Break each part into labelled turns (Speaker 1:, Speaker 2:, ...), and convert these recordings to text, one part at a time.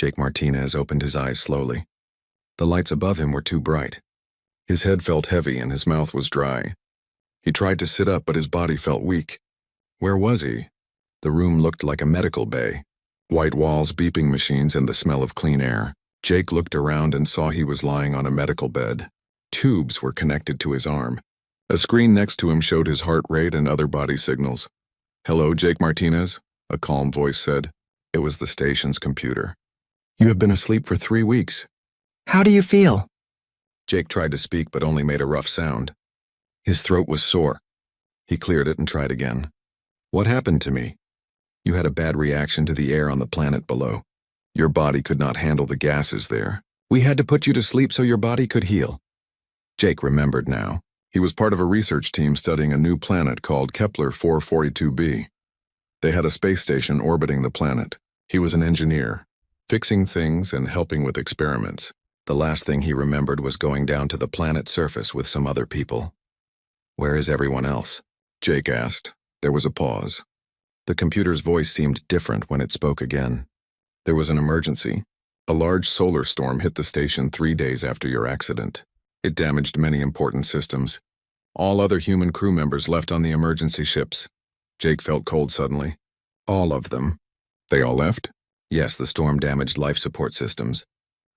Speaker 1: Jake Martinez opened his eyes slowly. The lights above him were too bright. His head felt heavy and his mouth was dry. He tried to sit up, but his body felt weak. Where was he? The room looked like a medical bay. White walls, beeping machines, and the smell of clean air. Jake looked around and saw he was lying on a medical bed. Tubes were connected to his arm. A screen next to him showed his heart rate and other body signals. "Hello, Jake Martinez," a calm voice said. It was the station's computer. "You have been asleep for 3 weeks.
Speaker 2: How do you feel?"
Speaker 1: Jake tried to speak but only made a rough sound. His throat was sore. He cleared it and tried again. "What happened to me?" "You had a bad reaction to the air on the planet below. Your body could not handle the gases there. We had to put you to sleep so your body could heal." Jake remembered now. He was part of a research team studying a new planet called Kepler 442b. They had a space station orbiting the planet. He was an engineer, fixing things and helping with experiments. The last thing he remembered was going down to the planet's surface with some other people. "Where is everyone else?" Jake asked. There was a pause. The computer's voice seemed different when it spoke again. "There was an emergency. A large solar storm hit the station 3 days after your accident. It damaged many important systems. All other human crew members left on the emergency ships." Jake felt cold suddenly. "All of them?" "They all left?" "Yes, the storm damaged life support systems.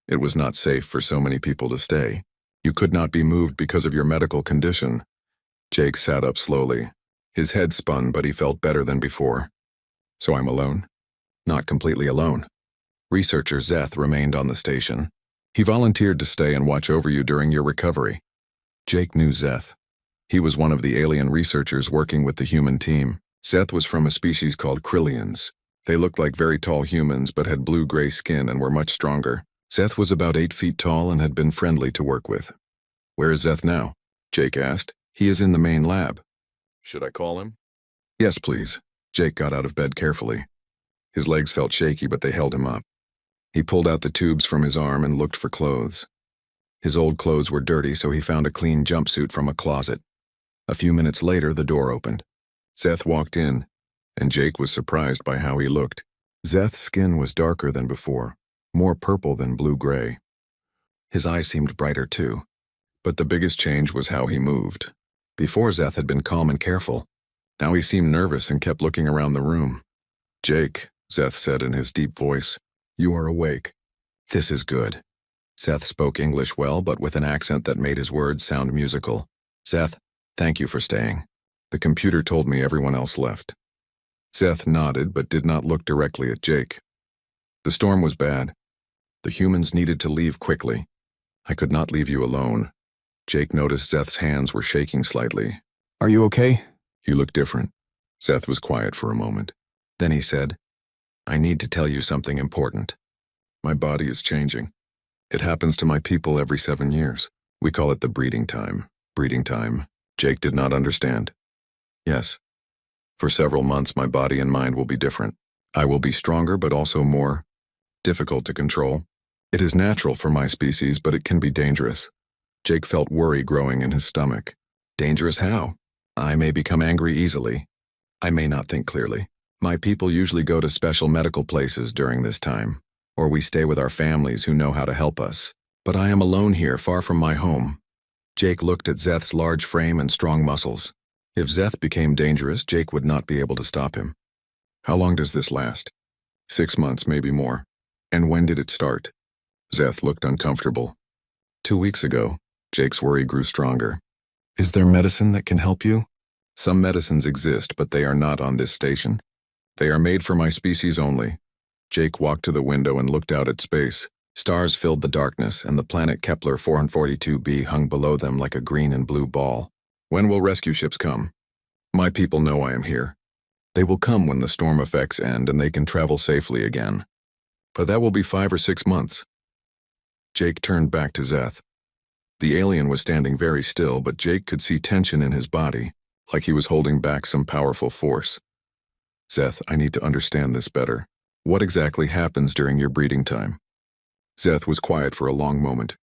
Speaker 1: It was not safe for so many people to stay. You could not be moved because of your medical condition." Jake sat up slowly. His head spun, but he felt better than before. "So I'm alone?" "Not completely alone. Researcher Zeth remained on the station. He volunteered to stay and watch over you during your recovery." Jake knew Zeth. He was one of the alien researchers working with the human team. Zeth was from a species called Krillians. They looked like very tall humans but had blue-gray skin and were much stronger. Zeth was about 8 feet tall and had been friendly to work with. "Where is Zeth now?" Jake asked. "He is in the main lab." "Should I call him?" "Yes, please." Jake got out of bed carefully. His legs felt shaky, but they held him up. He pulled out the tubes from his arm and looked for clothes. His old clothes were dirty, so he found a clean jumpsuit from a closet. A few minutes later, the door opened. Zeth walked in, and Jake was surprised by how he looked. Zeth's skin was darker than before, more purple than blue-gray. His eyes seemed brighter too, but the biggest change was how he moved. Before, Zeth had been calm and careful. Now he seemed nervous and kept looking around the room. "Jake," Zeth said in his deep voice, "you are awake. This is good." Zeth spoke English well, but with an accent that made his words sound musical. "Zeth, thank you for staying. The computer told me everyone else left." Zeth nodded, but did not look directly at Jake. "The storm was bad. The humans needed to leave quickly. I could not leave you alone." Jake noticed Zeth's hands were shaking slightly. "Are you okay?" "You look different." Zeth was quiet for a moment. Then he said, "I need to tell you something important. My body is changing. It happens to my people every 7 years. We call it the breeding time." "Breeding time?" Jake did not understand. "Yes. For several months, my body and mind will be different. I will be stronger, but also more difficult to control. It is natural for my species, but it can be dangerous." Jake felt worry growing in his stomach. "Dangerous how?" "I may become angry easily. I may not think clearly. My people usually go to special medical places during this time, or we stay with our families who know how to help us. But I am alone here, far from my home." Jake looked at Zeth's large frame and strong muscles. If Zeth became dangerous, Jake would not be able to stop him. "How long does this last?" 6 months, maybe more." "And when did it start?" Zeth looked uncomfortable. 2 weeks ago." Jake's worry grew stronger. "Is there medicine that can help you?" "Some medicines exist, but they are not on this station. They are made for my species only." Jake walked to the window and looked out at space. Stars filled the darkness, and the planet Kepler 442b hung below them like a green and blue ball. "When will rescue ships come?" "My people know I am here. They will come when the storm effects end and they can travel safely again. But that will be 5 or 6 months." Jake turned back to Zeth. The alien was standing very still, but Jake could see tension in his body, like he was holding back some powerful force. "Zeth, I need to understand this better. What exactly happens during your breeding time?" Zeth was quiet for a long moment.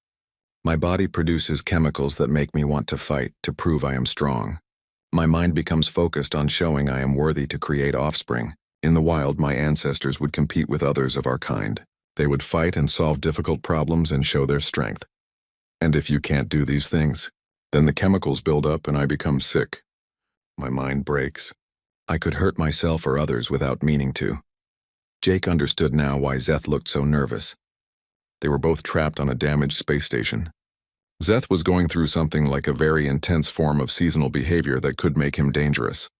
Speaker 1: "My body produces chemicals that make me want to fight, to prove I am strong. My mind becomes focused on showing I am worthy to create offspring. In the wild, my ancestors would compete with others of our kind. They would fight and solve difficult problems and show their strength. And if you can't do these things, then the chemicals build up and I become sick. My mind breaks. I could hurt myself or others without meaning to. Jake understood now why Zeth looked so nervous. They were both trapped on a damaged space station. Zeth was going through something like a very intense form of seasonal behavior that could make him dangerous.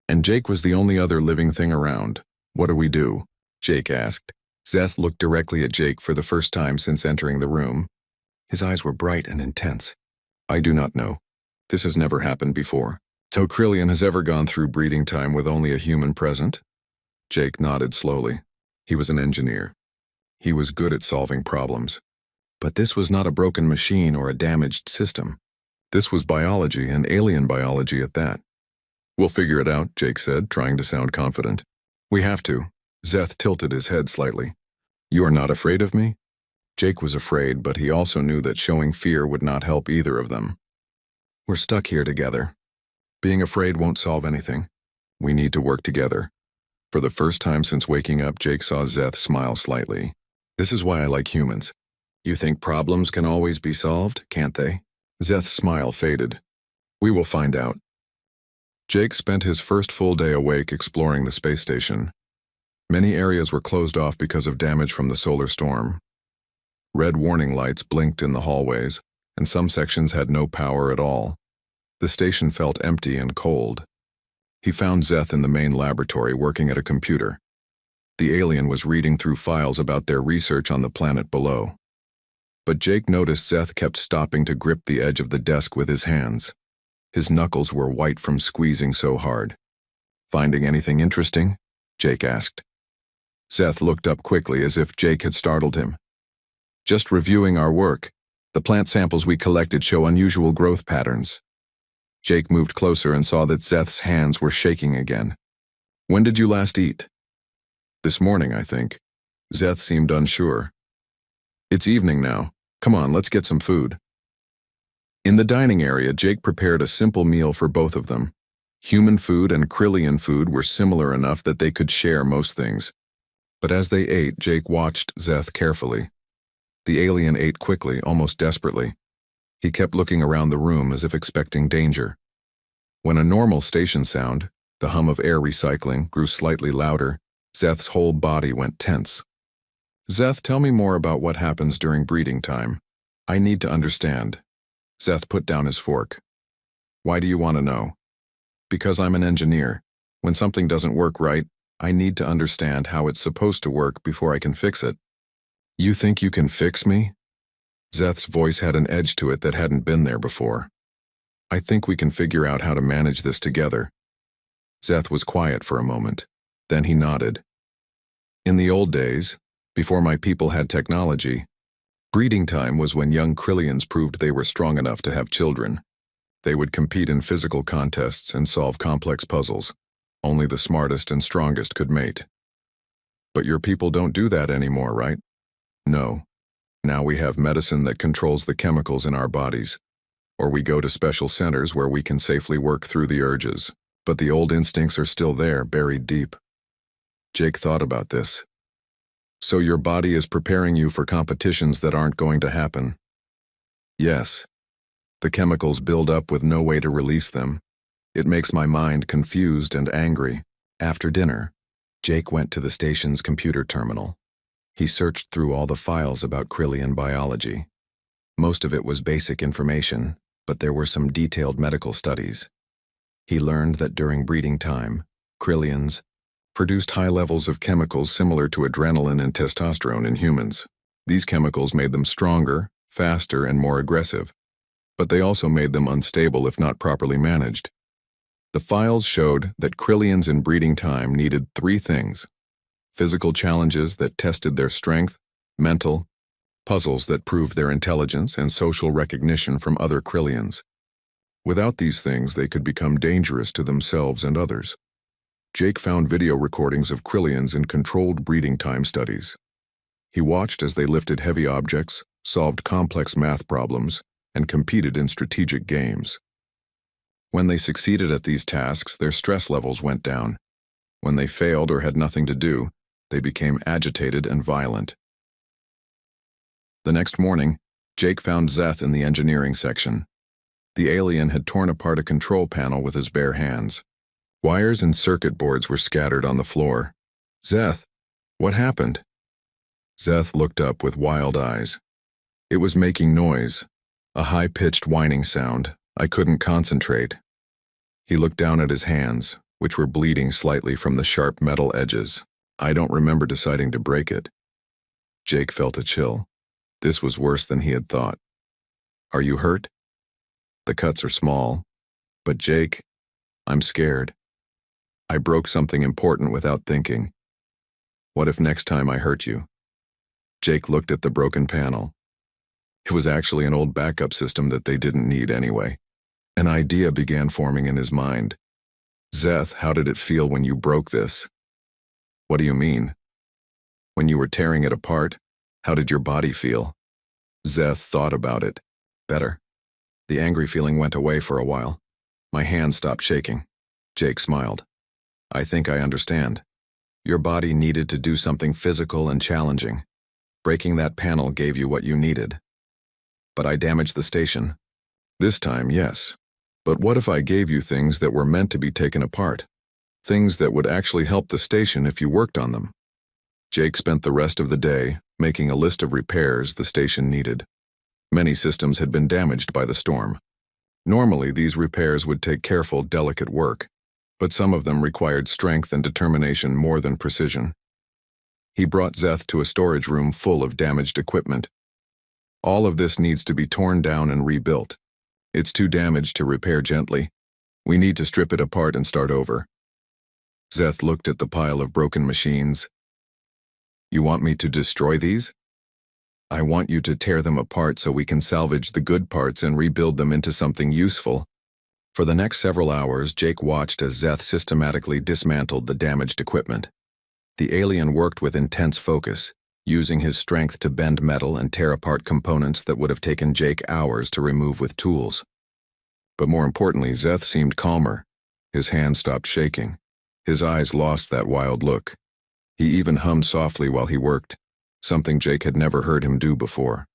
Speaker 1: And Jake was the only other living thing around. What do we do? Jake asked. Zeth looked directly at Jake for the first time since entering the room. His eyes were bright and intense. I do not know. This has never happened before. So Krillian has ever gone through breeding time with only a human present? Jake nodded slowly. He was an engineer. He was good at solving problems. But this was not a broken machine or a damaged system. This was biology, and alien biology at that. We'll figure it out, Jake said, trying to sound confident. We have to. Zeth tilted his head slightly. You are not afraid of me? Jake was afraid, but he also knew that showing fear would not help either of them. We're stuck here together. Being afraid won't solve anything. We need to work together. For the first time since waking up, Jake saw Zeth smile slightly. This is why I like humans. You think problems can always be solved, can't they? Zeth's smile faded. We will find out. Jake spent his first full day awake exploring the space station. Many areas were closed off because of damage from the solar storm. Red warning lights blinked in the hallways, and some sections had no power at all. The station felt empty and cold. He found Zeth in the main laboratory working at a computer. The alien was reading through files about their research on the planet below. But Jake noticed Zeth kept stopping to grip the edge of the desk with his hands. His knuckles were white from squeezing so hard. Finding anything interesting? Jake asked. Zeth looked up quickly as if Jake had startled him. Just reviewing our work. The plant samples we collected show unusual growth patterns. Jake moved closer and saw that Zeth's hands were shaking again. When did you last eat? This morning, I think. Zeth seemed unsure. It's evening now. Come on, let's get some food. In the dining area, Jake prepared a simple meal for both of them. Human food and Krillian food were similar enough that they could share most things. But as they ate, Jake watched Zeth carefully. The alien ate quickly, almost desperately. He kept looking around the room as if expecting danger. When a normal station sound, the hum of air recycling, grew slightly louder, Zeth's whole body went tense. Zeth, tell me more about what happens during breeding time. I need to understand. Zeth put down his fork. Why do you want to know? Because I'm an engineer. When something doesn't work right, I need to understand how it's supposed to work before I can fix it. You think you can fix me? Zeth's voice had an edge to it that hadn't been there before. I think we can figure out how to manage this together. Zeth was quiet for a moment. Then he nodded. In the old days, before my people had technology, breeding time was when young Krillians proved they were strong enough to have children. They would compete in physical contests and solve complex puzzles. Only the smartest and strongest could mate. But your people don't do that anymore, right? No. Now we have medicine that controls the chemicals in our bodies. Or we go to special centers where we can safely work through the urges. But the old instincts are still there, buried deep. Jake thought about this. So your body is preparing you for competitions that aren't going to happen? Yes. The chemicals build up with no way to release them. It makes my mind confused and angry. After dinner, Jake went to the station's computer terminal. He searched through all the files about Krillian biology. Most of it was basic information, but there were some detailed medical studies. He learned that during breeding time, Krillians produced high levels of chemicals similar to adrenaline and testosterone in humans. These chemicals made them stronger, faster, and more aggressive. But they also made them unstable if not properly managed. The files showed that Krillians in breeding time needed 3 things: physical challenges that tested their strength, mental, puzzles that proved their intelligence, and social recognition from other Krillians. Without these things, they could become dangerous to themselves and others. Jake found video recordings of Krillians in controlled breeding time studies. He watched as they lifted heavy objects, solved complex math problems, and competed in strategic games. When they succeeded at these tasks, their stress levels went down. When they failed or had nothing to do, they became agitated and violent. The next morning, Jake found Zeth in the engineering section. The alien had torn apart a control panel with his bare hands. Wires and circuit boards were scattered on the floor. "Zeth, what happened?" Zeth looked up with wild eyes. It was making noise, a high-pitched whining sound. I couldn't concentrate. He looked down at his hands, which were bleeding slightly from the sharp metal edges. I don't remember deciding to break it. Jake felt a chill. This was worse than he had thought. "Are you hurt?" "The cuts are small. But Jake, I'm scared. I broke something important without thinking. What if next time I hurt you?" Jake looked at the broken panel. It was actually an old backup system that they didn't need anyway. An idea began forming in his mind. "Zeth, how did it feel when you broke this?" "What do you mean?" "When you were tearing it apart, how did your body feel?" Zeth thought about it. "Better." The angry feeling went away for a while. My hand stopped shaking. Jake smiled. "I think I understand. Your body needed to do something physical and challenging. Breaking that panel gave you what you needed." "But I damaged the station." "This time, yes. But what if I gave you things that were meant to be taken apart? Things that would actually help the station if you worked on them?" Jake spent the rest of the day making a list of repairs the station needed. Many systems had been damaged by the storm. Normally, these repairs would take careful, delicate work, but some of them required strength and determination more than precision. He brought Zeth to a storage room full of damaged equipment. "All of this needs to be torn down and rebuilt. It's too damaged to repair gently. We need to strip it apart and start over." Zeth looked at the pile of broken machines. "You want me to destroy these?" "I want you to tear them apart so we can salvage the good parts and rebuild them into something useful." For the next several hours, Jake watched as Zeth systematically dismantled the damaged equipment. The alien worked with intense focus, using his strength to bend metal and tear apart components that would have taken Jake hours to remove with tools. But more importantly, Zeth seemed calmer. His hands stopped shaking. His eyes lost that wild look. He even hummed softly while he worked, something Jake had never heard him do before.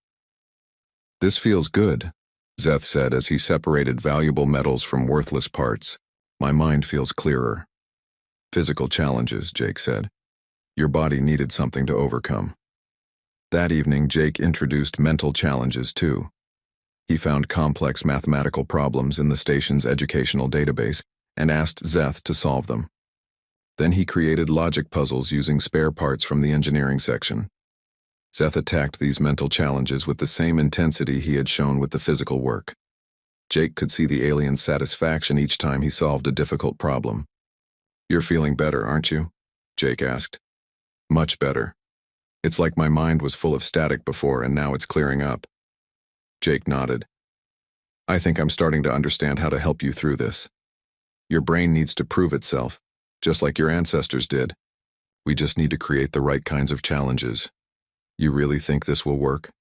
Speaker 1: "This feels good," Zeth said as he separated valuable metals from worthless parts. "My mind feels clearer." "Physical challenges," Jake said. "Your body needed something to overcome." That evening, Jake introduced mental challenges too. He found complex mathematical problems in the station's educational database and asked Zeth to solve them. Then he created logic puzzles using spare parts from the engineering section. Zeth attacked these mental challenges with the same intensity he had shown with the physical work. Jake could see the alien's satisfaction each time he solved a difficult problem. "You're feeling better, aren't you?" Jake asked. "Much better. It's like my mind was full of static before and now it's clearing up." Jake nodded. "I think I'm starting to understand how to help you through this. Your brain needs to prove itself, just like your ancestors did. We just need to create the right kinds of challenges. You really think this will work?"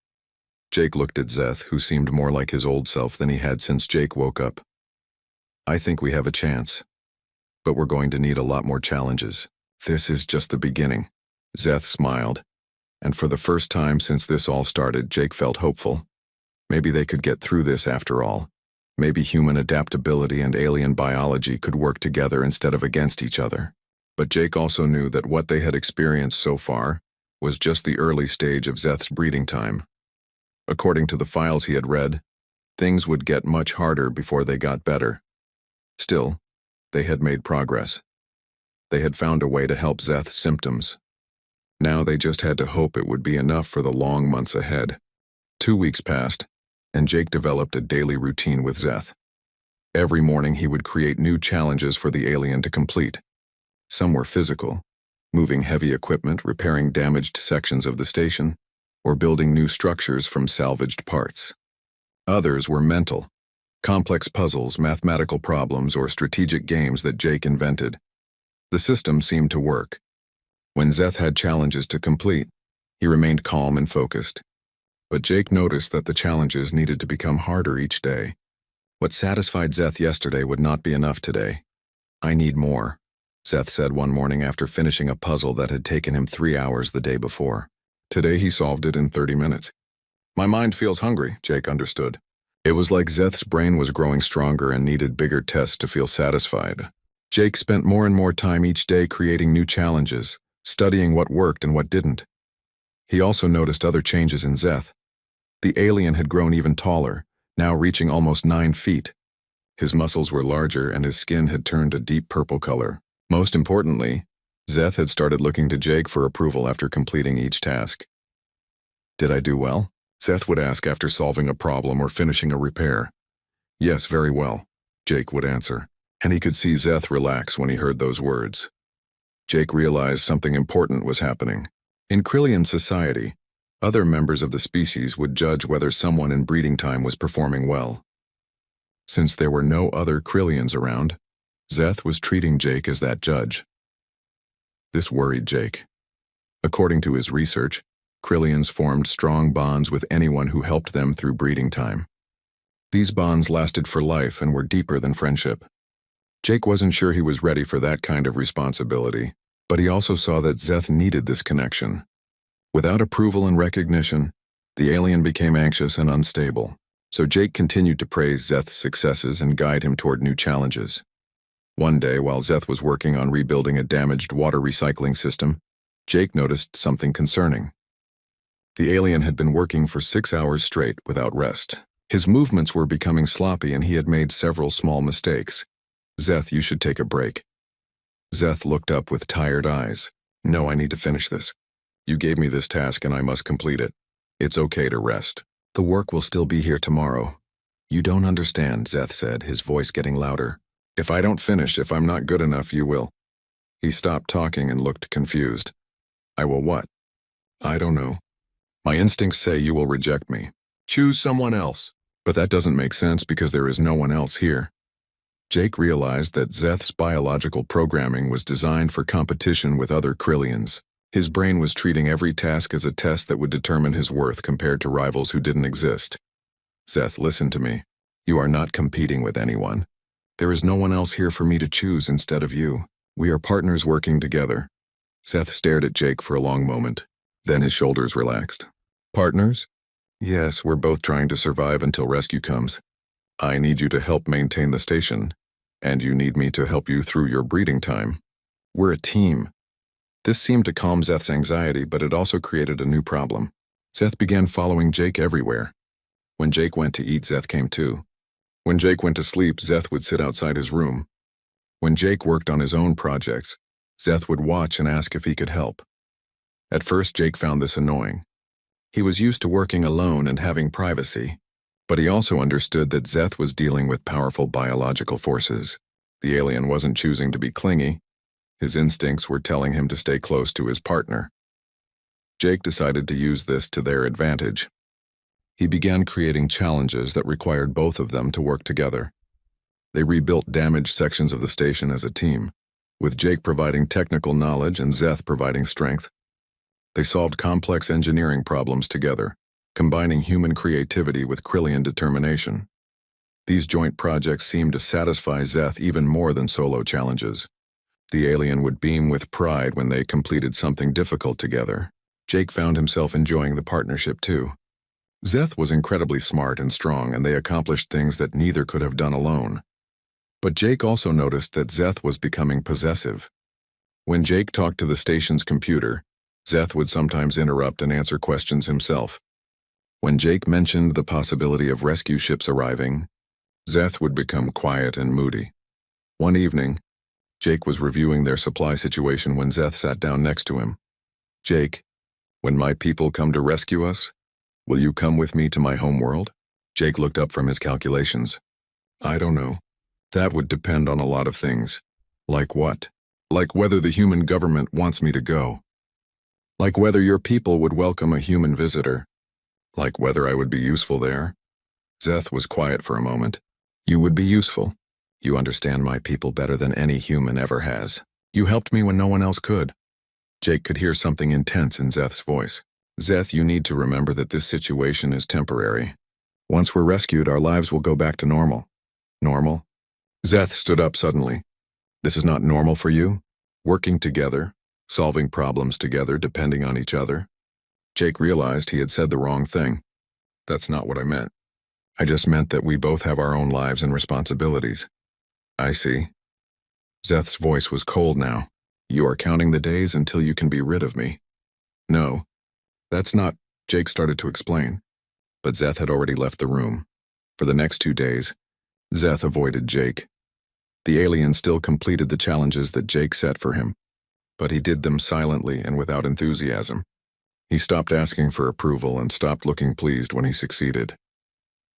Speaker 1: Jake looked at Zeth, who seemed more like his old self than he had since Jake woke up. "I think we have a chance, but we're going to need a lot more challenges. This is just the beginning." Zeth smiled, and for the first time since this all started, Jake felt hopeful. Maybe they could get through this after all. Maybe human adaptability and alien biology could work together instead of against each other. But Jake also knew that what they had experienced so far was just the early stage of Zeth's breeding time. According to the files he had read, things would get much harder before they got better. Still, they had made progress. They had found a way to help Zeth's symptoms. Now they just had to hope it would be enough for the long months ahead. 2 weeks passed, and Jake developed a daily routine with Zeth. Every morning he would create new challenges for the alien to complete. Some were physical, moving heavy equipment, repairing damaged sections of the station, or building new structures from salvaged parts. Others were mental, complex puzzles, mathematical problems, or strategic games that Jake invented. The system seemed to work. When Zeth had challenges to complete, he remained calm and focused. But Jake noticed that the challenges needed to become harder each day. What satisfied Zeth yesterday would not be enough today. "I need more," Zeth said one morning after finishing a puzzle that had taken him 3 hours the day before. Today he solved it in 30 minutes. My mind feels hungry, Jake understood. It was like Zeth's brain was growing stronger and needed bigger tests to feel satisfied. Jake spent more and more time each day creating new challenges, studying what worked and what didn't. He also noticed other changes in Zeth. The alien had grown even taller, now reaching almost 9 feet. His muscles were larger and his skin had turned a deep purple color. Most importantly, Zeth had started looking to Jake for approval after completing each task. Did I do well? Zeth would ask after solving a problem or finishing a repair. Yes, very well, Jake would answer, and he could see Zeth relax when he heard those words. Jake realized something important was happening. In Krillian society, other members of the species would judge whether someone in breeding time was performing well. Since there were no other Krillians around, Zeth was treating Jake as that judge. This worried Jake. According to his research, Krillians formed strong bonds with anyone who helped them through breeding time. These bonds lasted for life and were deeper than friendship. Jake wasn't sure he was ready for that kind of responsibility, but he also saw that Zeth needed this connection. Without approval and recognition, the alien became anxious and unstable, so Jake continued to praise Zeth's successes and guide him toward new challenges. One day, while Zeth was working on rebuilding a damaged water recycling system, Jake noticed something concerning. The alien had been working for 6 hours straight without rest. His movements were becoming sloppy and he had made several small mistakes. Zeth, you should take a break. Zeth looked up with tired eyes. No, I need to finish this. You gave me this task and I must complete it. It's okay to rest. The work will still be here tomorrow. You don't understand, Zeth said, his voice getting louder. If I don't finish, if I'm not good enough, you will. He stopped talking and looked confused. I will what? I don't know. My instincts say you will reject me. Choose someone else. But that doesn't make sense because there is no one else here. Jake realized that Zeth's biological programming was designed for competition with other Krillians. His brain was treating every task as a test that would determine his worth compared to rivals who didn't exist. Zeth, listen to me. You are not competing with anyone. There is no one else here for me to choose instead of you. We are partners working together. Zeth stared at Jake for a long moment. Then his shoulders relaxed. Partners? Yes, we're both trying to survive until rescue comes. I need you to help maintain the station, and you need me to help you through your breeding time. We're a team. This seemed to calm Zeth's anxiety, but it also created a new problem. Zeth began following Jake everywhere. When Jake went to eat, Zeth came too. When Jake went to sleep, Zeth would sit outside his room. When Jake worked on his own projects, Zeth would watch and ask if he could help. At first, Jake found this annoying. He was used to working alone and having privacy, but he also understood that Zeth was dealing with powerful biological forces. The alien wasn't choosing to be clingy. His instincts were telling him to stay close to his partner. Jake decided to use this to their advantage. He began creating challenges that required both of them to work together. They rebuilt damaged sections of the station as a team, with Jake providing technical knowledge and Zeth providing strength. They solved complex engineering problems together, combining human creativity with Krillian determination. These joint projects seemed to satisfy Zeth even more than solo challenges. The alien would beam with pride when they completed something difficult together. Jake found himself enjoying the partnership too. Zeth was incredibly smart and strong, and they accomplished things that neither could have done alone. But Jake also noticed that Zeth was becoming possessive. When Jake talked to the station's computer, Zeth would sometimes interrupt and answer questions himself. When Jake mentioned the possibility of rescue ships arriving, Zeth would become quiet and moody. One evening, Jake was reviewing their supply situation when Zeth sat down next to him. Jake, when my people come to rescue us, will you come with me to my homeworld? Jake looked up from his calculations. I don't know. That would depend on a lot of things. Like what? Like whether the human government wants me to go. Like whether your people would welcome a human visitor. Like whether I would be useful there. Zeth was quiet for a moment. You would be useful. You understand my people better than any human ever has. You helped me when no one else could. Jake could hear something intense in Zeth's voice. Zeth, you need to remember that this situation is temporary. Once we're rescued, our lives will go back to normal. Normal? Zeth stood up suddenly. This is not normal for you? Working together, solving problems together, depending on each other? Jake realized he had said the wrong thing. That's not what I meant. I just meant that we both have our own lives and responsibilities. I see. Zeth's voice was cold now. You are counting the days until you can be rid of me. No, that's not, Jake started to explain. But Zeth had already left the room. For the next 2 days, Zeth avoided Jake. The alien still completed the challenges that Jake set for him, but he did them silently and without enthusiasm. He stopped asking for approval and stopped looking pleased when he succeeded.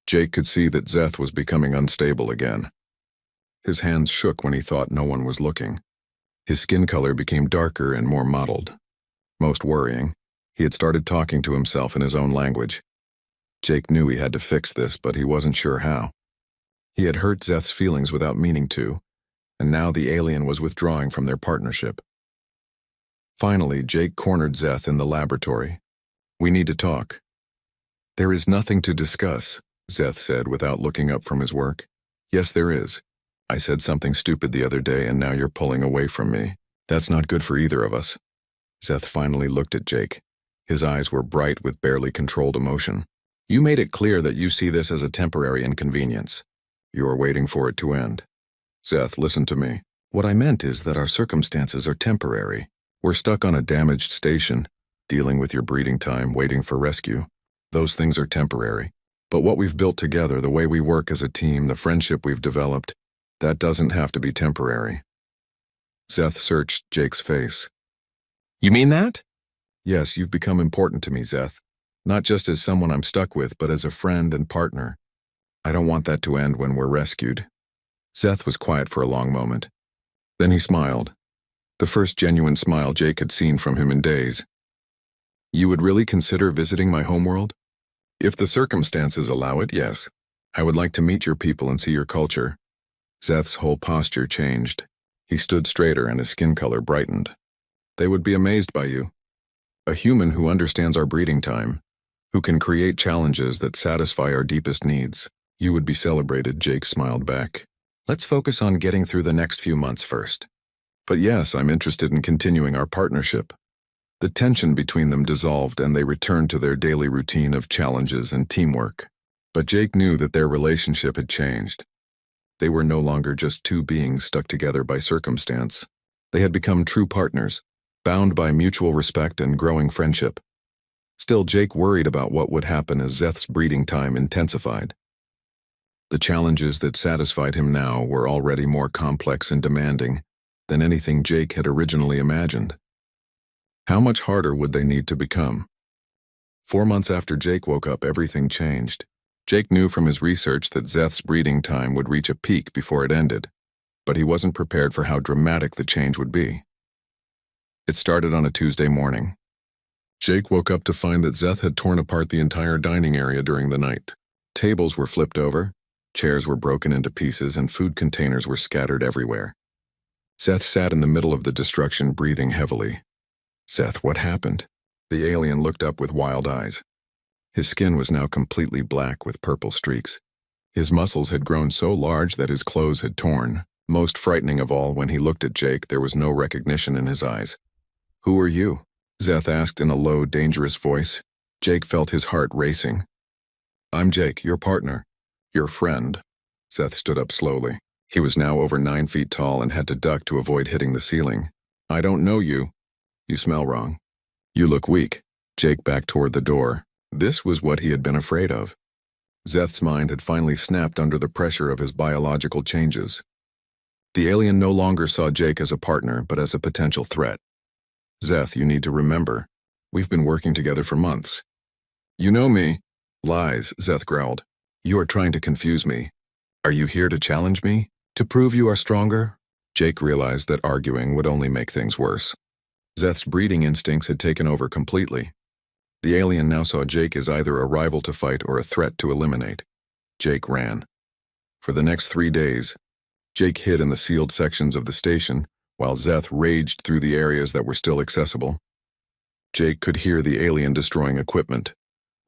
Speaker 1: Jake could see that Zeth was becoming unstable again. His hands shook when he thought no one was looking. His skin color became darker and more mottled. Most worrying, he had started talking to himself in his own language. Jake knew he had to fix this, but he wasn't sure how. He had hurt Zeth's feelings without meaning to, and now the alien was withdrawing from their partnership. Finally, Jake cornered Zeth in the laboratory. We need to talk. There is nothing to discuss, Zeth said without looking up from his work. Yes, there is. I said something stupid the other day and now you're pulling away from me. That's not good for either of us. Zeth finally looked at Jake. His eyes were bright with barely controlled emotion. You made it clear that you see this as a temporary inconvenience. You are waiting for it to end. Zeth, listen to me. What I meant is that our circumstances are temporary. We're stuck on a damaged station, dealing with your breeding time, waiting for rescue. Those things are temporary. But what we've built together, the way we work as a team, the friendship we've developed, that doesn't have to be temporary. Zeth searched Jake's face. You mean that? Yes, you've become important to me, Zeth. Not just as someone I'm stuck with, but as a friend and partner. I don't want that to end when we're rescued. Zeth was quiet for a long moment. Then he smiled. The first genuine smile Jake had seen from him in days. You would really consider visiting my homeworld? If the circumstances allow it, yes. I would like to meet your people and see your culture. Zeth's whole posture changed. He stood straighter and his skin color brightened. They would be amazed by you. A human who understands our breeding time, who can create challenges that satisfy our deepest needs. You would be celebrated, Jake smiled back. Let's focus on getting through the next few months first. But yes, I'm interested in continuing our partnership. The tension between them dissolved and they returned to their daily routine of challenges and teamwork. But Jake knew that their relationship had changed. They were no longer just two beings stuck together by circumstance. They had become true partners, bound by mutual respect and growing friendship. Still, Jake worried about what would happen as Zeth's breeding time intensified. The challenges that satisfied him now were already more complex and demanding than anything Jake had originally imagined. How much harder would they need to become? 4 months after Jake woke up, everything changed. Jake knew from his research that Zeth's breeding time would reach a peak before it ended, but he wasn't prepared for how dramatic the change would be. It started on a Tuesday morning. Jake woke up to find that Zeth had torn apart the entire dining area during the night. Tables were flipped over, chairs were broken into pieces, and food containers were scattered everywhere. Zeth sat in the middle of the destruction, breathing heavily. Zeth, what happened? The alien looked up with wild eyes. His skin was now completely black with purple streaks. His muscles had grown so large that his clothes had torn. Most frightening of all, when he looked at Jake, there was no recognition in his eyes. Who are you? Zeth asked in a low, dangerous voice. Jake felt his heart racing. I'm Jake, your partner. Your friend. Zeth stood up slowly. He was now over 9 feet tall and had to duck to avoid hitting the ceiling. I don't know you. You smell wrong. You look weak. Jake backed toward the door. This was what he had been afraid of. Zeth's mind had finally snapped under the pressure of his biological changes. The alien no longer saw Jake as a partner, but as a potential threat. Zeth, you need to remember, we've been working together for months. You know me. Lies, Zeth growled. You are trying to confuse me. Are you here to challenge me? To prove you are stronger? Jake realized that arguing would only make things worse. Zeth's breeding instincts had taken over completely. The alien now saw Jake as either a rival to fight or a threat to eliminate. Jake ran. For the next 3 days, Jake hid in the sealed sections of the station, while Zeth raged through the areas that were still accessible. Jake could hear the alien destroying equipment,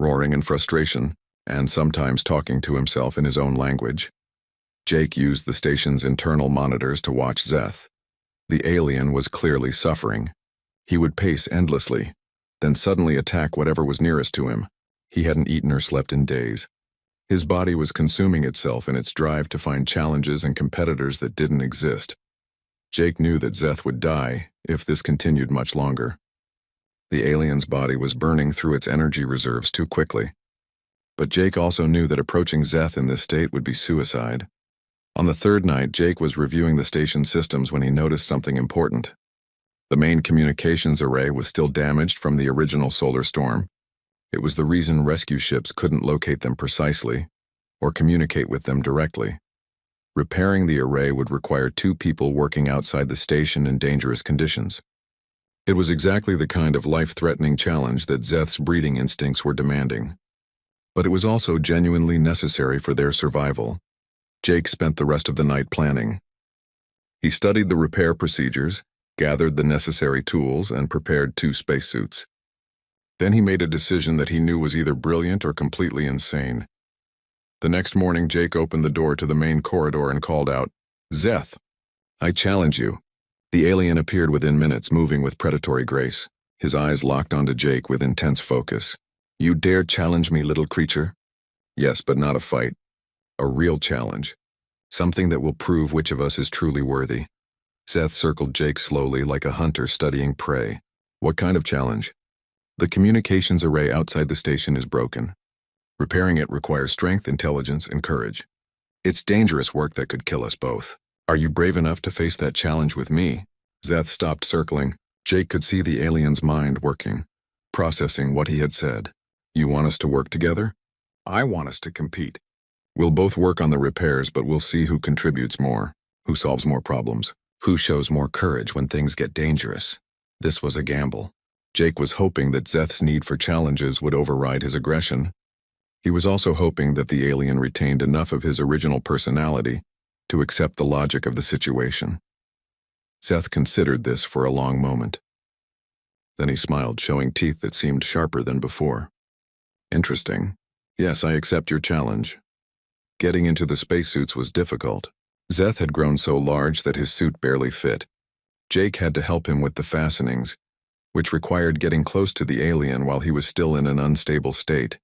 Speaker 1: roaring in frustration, and sometimes talking to himself in his own language. Jake used the station's internal monitors to watch Zeth. The alien was clearly suffering. He would pace endlessly, then suddenly attack whatever was nearest to him. He hadn't eaten or slept in days. His body was consuming itself in its drive to find challenges and competitors that didn't exist. Jake knew that Zeth would die if this continued much longer. The alien's body was burning through its energy reserves too quickly. But Jake also knew that approaching Zeth in this state would be suicide. On the third night, Jake was reviewing the station systems when he noticed something important. The main communications array was still damaged from the original solar storm. It was the reason rescue ships couldn't locate them precisely or communicate with them directly. Repairing the array would require 2 people working outside the station in dangerous conditions. It was exactly the kind of life-threatening challenge that Zeth's breeding instincts were demanding. But it was also genuinely necessary for their survival. Jake spent the rest of the night planning. He studied the repair procedures, gathered the necessary tools, and prepared 2 spacesuits. Then he made a decision that he knew was either brilliant or completely insane. The next morning, Jake opened the door to the main corridor and called out, "Zeth, I challenge you." The alien appeared within minutes, moving with predatory grace. His eyes locked onto Jake with intense focus. "You dare challenge me, little creature?" "Yes, but not a fight. A real challenge. Something that will prove which of us is truly worthy." Zeth circled Jake slowly, like a hunter studying prey. "What kind of challenge?" "The communications array outside the station is broken. Repairing it requires strength, intelligence, and courage. It's dangerous work that could kill us both. Are you brave enough to face that challenge with me?" Zeth stopped circling. Jake could see the alien's mind working, processing what he had said. "You want us to work together?" "I want us to compete. We'll both work on the repairs, but we'll see who contributes more, who solves more problems, who shows more courage when things get dangerous." This was a gamble. Jake was hoping that Zeth's need for challenges would override his aggression. He was also hoping that the alien retained enough of his original personality to accept the logic of the situation. Zeth considered this for a long moment. Then he smiled, showing teeth that seemed sharper than before. "Interesting. Yes, I accept your challenge." Getting into the spacesuits was difficult. Zeth had grown so large that his suit barely fit. Jake had to help him with the fastenings, which required getting close to the alien while he was still in an unstable state.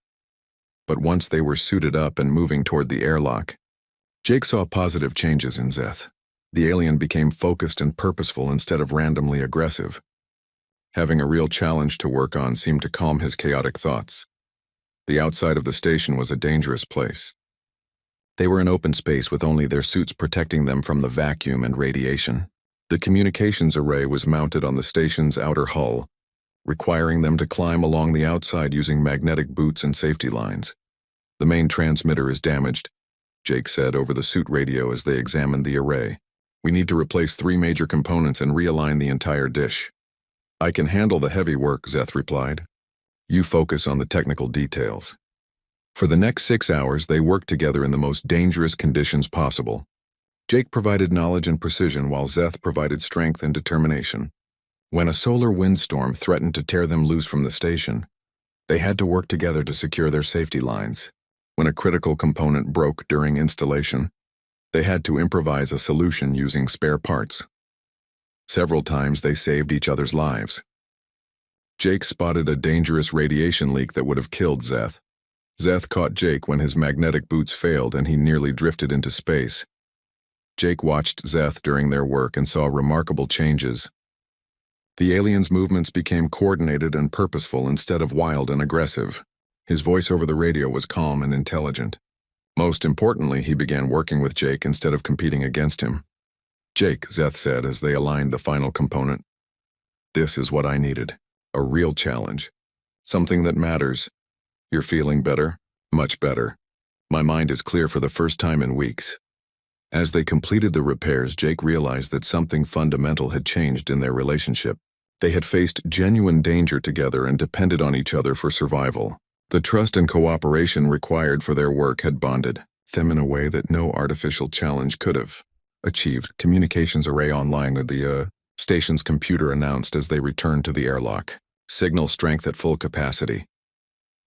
Speaker 1: But once they were suited up and moving toward the airlock, Jake saw positive changes in Zeth. The alien became focused and purposeful instead of randomly aggressive. Having a real challenge to work on seemed to calm his chaotic thoughts. The outside of the station was a dangerous place. They were in open space with only their suits protecting them from the vacuum and radiation. The communications array was mounted on the station's outer hull, requiring them to climb along the outside using magnetic boots and safety lines. "The main transmitter is damaged," Jake said over the suit radio as they examined the array. "We need to replace 3 major components and realign the entire dish." "I can handle the heavy work," Zeth replied. "You focus on the technical details." For the next 6 hours, they worked together in the most dangerous conditions possible. Jake provided knowledge and precision while Zeth provided strength and determination. When a solar windstorm threatened to tear them loose from the station, they had to work together to secure their safety lines. When a critical component broke during installation, they had to improvise a solution using spare parts. Several times they saved each other's lives. Jake spotted a dangerous radiation leak that would have killed Zeth. Zeth caught Jake when his magnetic boots failed and he nearly drifted into space. Jake watched Zeth during their work and saw remarkable changes. The alien's movements became coordinated and purposeful instead of wild and aggressive. His voice over the radio was calm and intelligent. Most importantly, he began working with Jake instead of competing against him. "Jake," Zeth said as they aligned the final component, "this is what I needed. A real challenge. Something that matters. You're feeling better?" "Much better. My mind is clear for the first time in weeks." As they completed the repairs, Jake realized that something fundamental had changed in their relationship. They had faced genuine danger together and depended on each other for survival. The trust and cooperation required for their work had bonded them in a way that no artificial challenge could have achieved. "Communications array online," the station's computer announced as they returned to the airlock. "Signal strength at full capacity."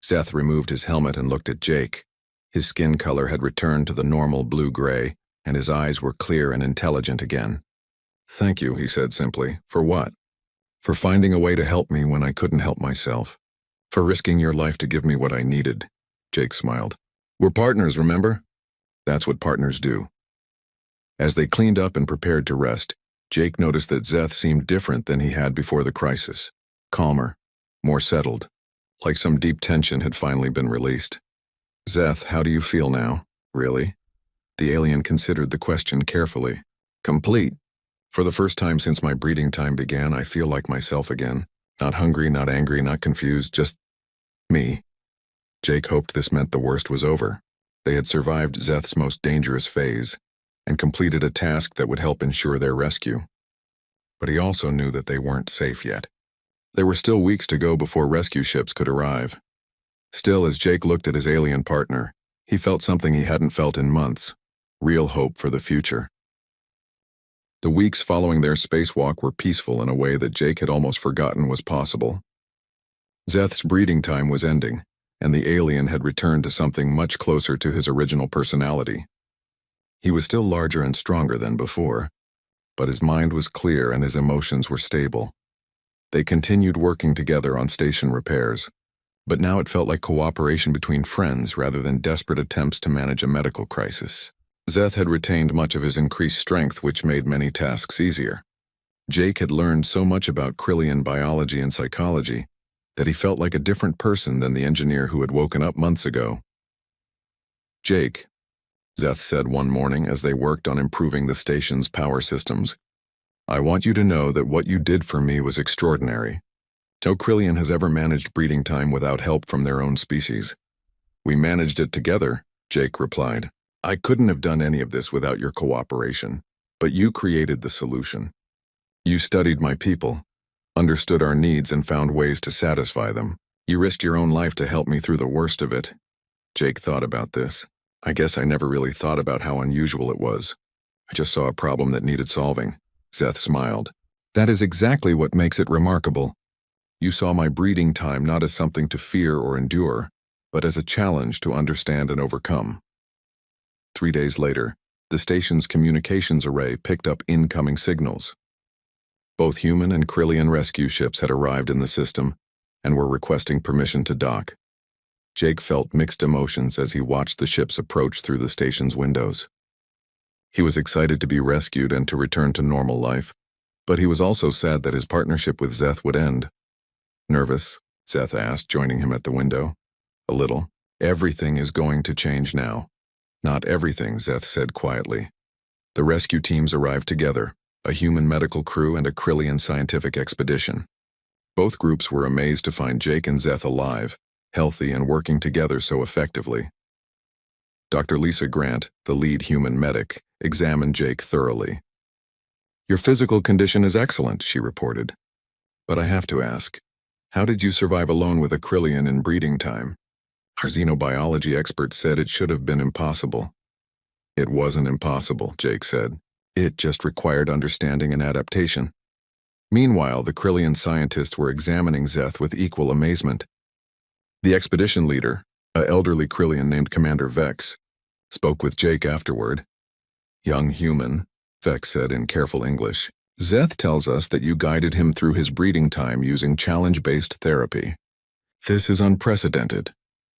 Speaker 1: Zeth removed his helmet and looked at Jake. His skin color had returned to the normal blue-gray, and his eyes were clear and intelligent again. "Thank you," he said simply. "For what?" "For finding a way to help me when I couldn't help myself. For risking your life to give me what I needed, Jake smiled. We're partners, remember? That's what partners do. As they cleaned up and prepared to rest, Jake noticed that Zeth seemed different than he had before the crisis. Calmer, more settled, like some deep tension had finally been released. Zeth, how do you feel now? Really? The alien considered the question carefully. Complete. For the first time since my breeding time began, I feel like myself again. Not hungry, not angry, not confused, just me. Jake hoped this meant the worst was over. They had survived Zeth's most dangerous phase and completed a task that would help ensure their rescue. But he also knew that they weren't safe yet. There were still weeks to go before rescue ships could arrive. Still, as Jake looked at his alien partner, he felt something he hadn't felt in months, real hope for the future. The weeks following their spacewalk were peaceful in a way that Jake had almost forgotten was possible. Zeth's breeding time was ending, and the alien had returned to something much closer to his original personality. He was still larger and stronger than before, but his mind was clear and his emotions were stable. They continued working together on station repairs, but now it felt like cooperation between friends rather than desperate attempts to manage a medical crisis. Zeth had retained much of his increased strength, which made many tasks easier. Jake had learned so much about Krillian biology and psychology that he felt like a different person than the engineer who had woken up months ago. Jake, Zeth said one morning as they worked on improving the station's power systems, I want you to know that what you did for me was extraordinary. No Krillian has ever managed breeding time without help from their own species. We managed it together, Jake replied. I couldn't have done any of this without your cooperation, but you created the solution. You studied my people, understood our needs and found ways to satisfy them. You risked your own life to help me through the worst of it. Jake thought about this. I guess I never really thought about how unusual it was. I just saw a problem that needed solving. Zeth smiled. That is exactly what makes it remarkable. You saw my breeding time not as something to fear or endure, but as a challenge to understand and overcome. 3 days later, the station's communications array picked up incoming signals. Both human and Krillian rescue ships had arrived in the system and were requesting permission to dock. Jake felt mixed emotions as he watched the ships approach through the station's windows. He was excited to be rescued and to return to normal life, but he was also sad that his partnership with Zeth would end. Nervous? Zeth asked, joining him at the window. A little. Everything is going to change now. Not everything, Zeth said quietly. The rescue teams arrived together, a human medical crew and a Krillian scientific expedition. Both groups were amazed to find Jake and Zeth alive, healthy and working together so effectively. Dr. Lisa Grant, the lead human medic, examined Jake thoroughly. Your physical condition is excellent, she reported. But I have to ask, how did you survive alone with a Krillian in breeding time? Our xenobiology expert said it should have been impossible. It wasn't impossible, Jake said. It just required understanding and adaptation. Meanwhile, the Krillian scientists were examining Zeth with equal amazement. The expedition leader, an elderly Krillian named Commander Vex, spoke with Jake afterward. Young human, Vex said in careful English, Zeth tells us that you guided him through his breeding time using challenge-based therapy. This is unprecedented.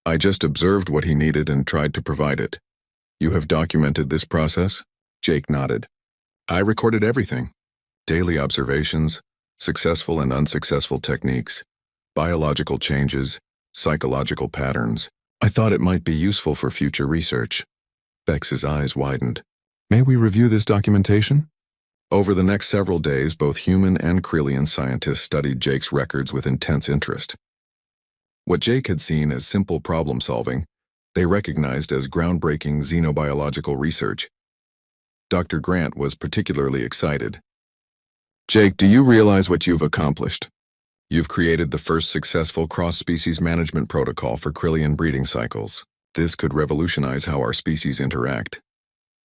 Speaker 1: I just observed what he needed and tried to provide it. You have documented this process? Jake nodded. I recorded everything. Daily observations, successful and unsuccessful techniques, biological changes, psychological patterns. I thought it might be useful for future research. Vex's eyes widened. May we review this documentation? Over the next several days, both human and Krillian scientists studied Jake's records with intense interest. What Jake had seen as simple problem-solving, they recognized as groundbreaking xenobiological research. Dr. Grant was particularly excited. Jake, do you realize what you've accomplished? You've created the first successful cross-species management protocol for Krillian breeding cycles. This could revolutionize how our species interact.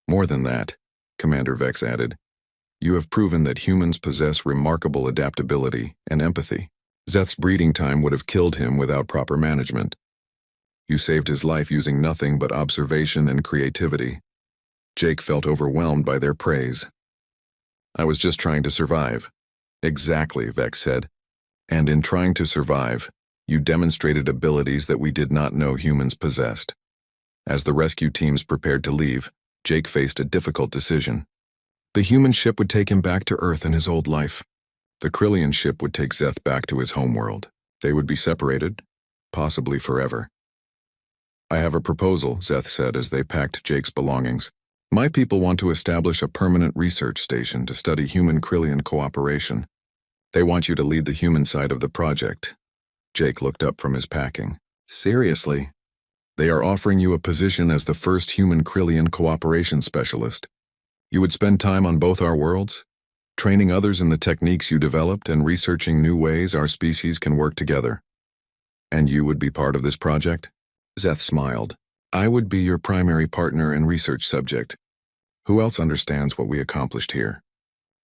Speaker 1: More than that, Commander Vex added, you have proven that humans possess remarkable adaptability and empathy. Zeth's breeding time would have killed him without proper management. You saved his life using nothing but observation and creativity. Jake felt overwhelmed by their praise. I was just trying to survive. Exactly, Vex said. And in trying to survive, You demonstrated abilities that we did not know humans possessed. As the rescue teams prepared to leave, Jake faced a difficult decision. The human ship would take him back to Earth and his old life. The Krillian ship would take Zeth back to his homeworld. They would be separated, possibly forever. I have a proposal, Zeth said as they packed Jake's belongings. My people want to establish a permanent research station to study human-Krillian cooperation. They want you to lead the human side of the project. Jake looked up from his packing. Seriously? They are offering you a position as the first human-Krillian cooperation specialist. You would spend time on both our worlds, training others in the techniques you developed and researching new ways our species can work together. And you would be part of this project? Zeth smiled. I would be your primary partner and research subject. Who else understands what we accomplished here?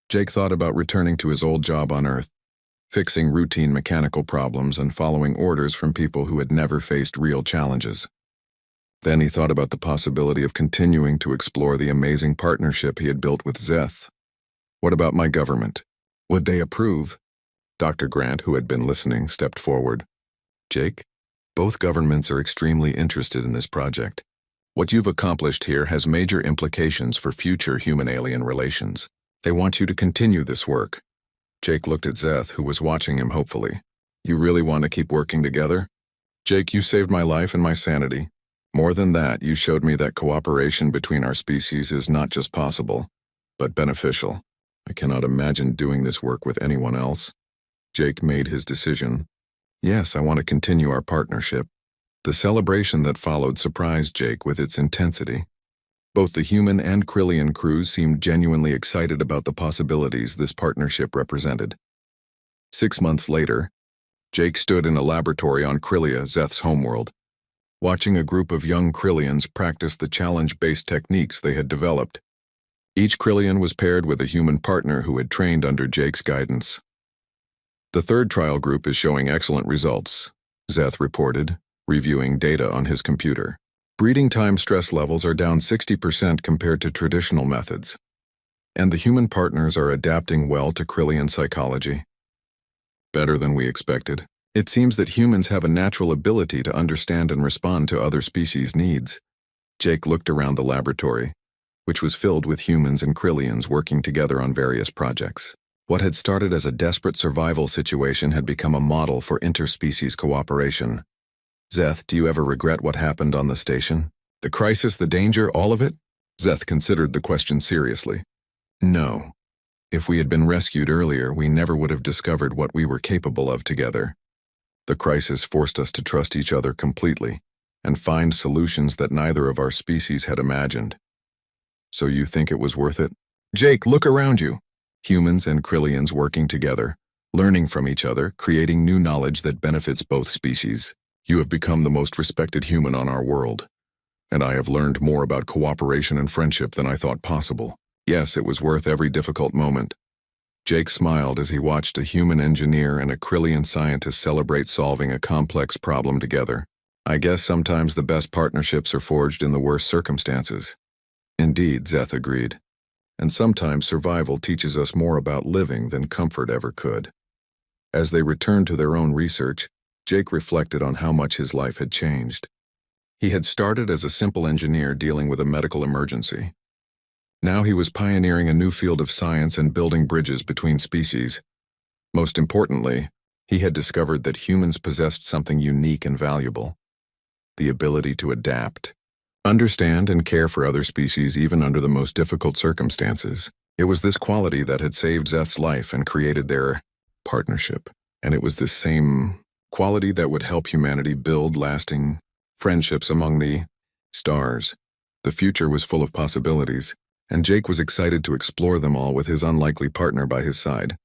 Speaker 1: Jake thought about returning to his old job on Earth, fixing routine mechanical problems and following orders from people who had never faced real challenges. Then he thought about the possibility of continuing to explore the amazing partnership he had built with Zeth. What about my government? Would they approve? Dr. Grant, who had been listening, stepped forward. Jake, both governments are extremely interested in this project. What you've accomplished here has major implications for future human-alien relations. They want you to continue this work. Jake looked at Zeth, who was watching him hopefully. You really want to keep working together? Jake, you saved my life and my sanity. More than that, you showed me that cooperation between our species is not just possible, but beneficial. I cannot imagine doing this work with anyone else. Jake made his decision. Yes, I want to continue our partnership. The celebration that followed surprised Jake with its intensity. Both the human and Krillian crews seemed genuinely excited about the possibilities this partnership represented. 6 months later, Jake stood in a laboratory on Krillia, Zeth's homeworld, watching a group of young Krillians practice the challenge-based techniques they had developed. Each Krillian was paired with a human partner who had trained under Jake's guidance. The third trial group is showing excellent results, Zeth reported, reviewing data on his computer. Breeding time stress levels are down 60% compared to traditional methods, and the human partners are adapting well to Krillian psychology. Better than we expected. It seems that humans have a natural ability to understand and respond to other species' needs. Jake looked around the laboratory, which was filled with humans and Krillians working together on various projects. What had started as a desperate survival situation had become a model for interspecies cooperation. Zeth, do you ever regret what happened on the station? The crisis, the danger, all of it? Zeth considered the question seriously. No. If we had been rescued earlier, we never would have discovered what we were capable of together. The crisis forced us to trust each other completely and find solutions that neither of our species had imagined. So you think it was worth it? Jake, look around you. Humans and Krillians working together, learning from each other, creating new knowledge that benefits both species. You have become the most respected human on our world, and I have learned more about cooperation and friendship than I thought possible. Yes, it was worth every difficult moment. Jake smiled as he watched a human engineer and a Krillian scientist celebrate solving a complex problem together. I guess sometimes the best partnerships are forged in the worst circumstances. Indeed, Zeth agreed. And sometimes survival teaches us more about living than comfort ever could. As they returned to their own research, Jake reflected on how much his life had changed. He had started as a simple engineer dealing with a medical emergency. Now he was pioneering a new field of science and building bridges between species. Most importantly, he had discovered that humans possessed something unique and valuable: the ability to adapt, understand and care for other species even under the most difficult circumstances. It was this quality that had saved Zeth's life and created their partnership, and it was this same quality that would help humanity build lasting friendships among the stars. The future was full of possibilities, and Jake was excited to explore them all with his unlikely partner by his side.